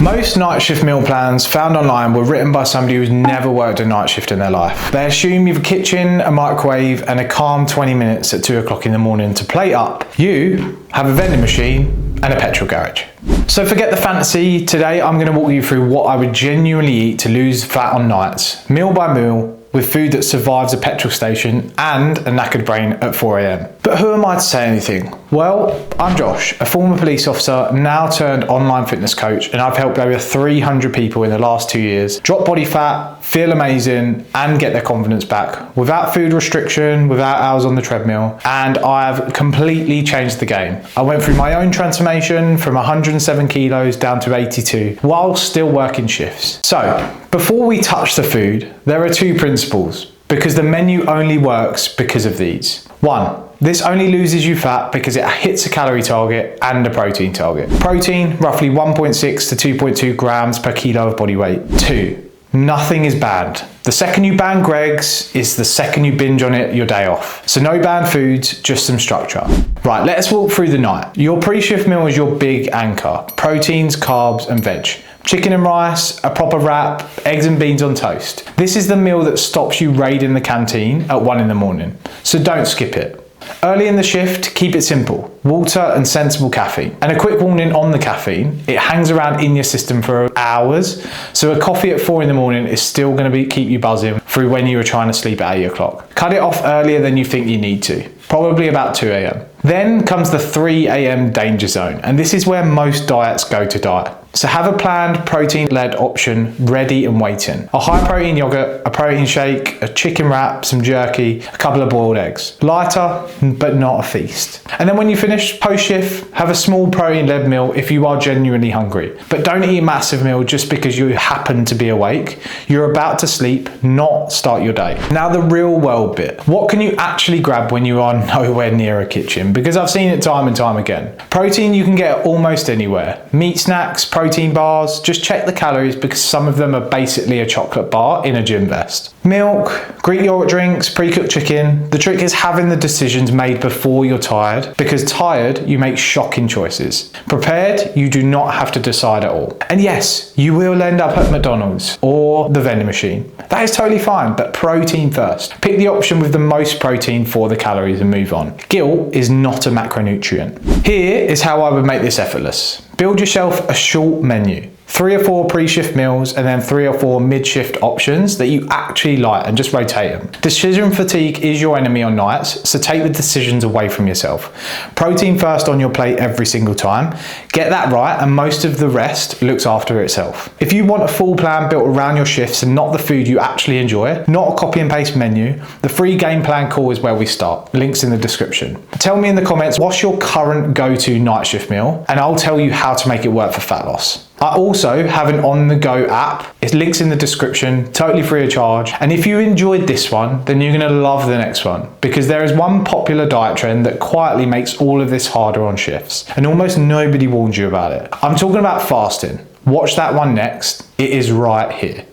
Most night shift meal plans found online were written by somebody who's never worked a night shift in their life. They assume you have a kitchen, a microwave, and a calm 20 minutes at 2 o'clock in the morning to plate up. You have a vending machine and a petrol garage. So forget the fantasy. Today I'm going to walk you through what I would genuinely eat to lose fat on nights, meal by meal, with food that survives a petrol station and a knackered brain at 4 a.m. But who am I to say anything? Well, I'm Josh, a former police officer, now turned online fitness coach, and I've helped over 300 people in the last 2 years drop body fat, feel amazing, and get their confidence back without food restriction, without hours on the treadmill, and I've completely changed the game. I went through my own transformation from 107 kilos down to 82 while still working shifts. So, before we touch the food, there are two principles, because the menu only works because of these. 1. This only loses you fat because it hits a calorie target and a protein target. Protein, roughly 1.6 to 2.2 grams per kilo of body weight. 2. Nothing is banned. The second you ban Greggs is the second you binge on it your day off. So no banned foods, just some structure. Right, let's walk through the night. Your pre-shift meal is your big anchor. Proteins, carbs, and veg. Chicken and rice, a proper wrap, eggs and beans on toast. This is the meal that stops you raiding the canteen at 1 in the morning. So don't skip it. Early in the shift, keep it simple. Water and sensible caffeine. And a quick warning on the caffeine, it hangs around in your system for hours. So a coffee at 4 in the morning is still going to keep you buzzing through when you were trying to sleep at 8 o'clock. Cut it off earlier than you think you need to, probably about 2 a.m. Then comes the 3 a.m. danger zone, and this is where most diets go to die. So have a planned protein-led option ready and waiting. A high protein yogurt, a protein shake, a chicken wrap, some jerky, a couple of boiled eggs. Lighter, but not a feast. And then when you finish post-shift, have a small protein-led meal if you are genuinely hungry. But don't eat a massive meal just because you happen to be awake. You're about to sleep, not start your day. Now the real world bit. What can you actually grab when you are nowhere near a kitchen? Because I've seen it time and time again. Protein you can get almost anywhere. Meat snacks, protein bars, just check the calories because some of them are basically a chocolate bar in a gym vest. Milk, Greek yogurt drinks, pre-cooked chicken. The trick is having the decisions made before you're tired, because tired, you make shocking choices. Prepared, you do not have to decide at all. And yes, you will end up at McDonald's or the vending machine. That is totally fine, but protein first. Pick the option with the most protein for the calories and move on. Guilt is not a macronutrient. Here is how I would make this effortless. Build yourself a short menu. 3 or 4 pre-shift meals and then 3 or 4 mid-shift options that you actually like, and just rotate them. Decision fatigue is your enemy on nights, so take the decisions away from yourself. Protein first on your plate every single time. Get that right and most of the rest looks after itself. If you want a full plan built around your shifts and not the food you actually enjoy, not a copy and paste menu, the free game plan call is where we start. Links in the description. Tell me in the comments what's your current go-to night shift meal and I'll tell you how to make it work for fat loss. I also have an on-the-go app. It links in the description, totally free of charge. And if you enjoyed this one, then you're gonna love the next one, because there is one popular diet trend that quietly makes all of this harder on shifts, and almost nobody warns you about it. I'm talking about fasting. Watch that one next. It is right here.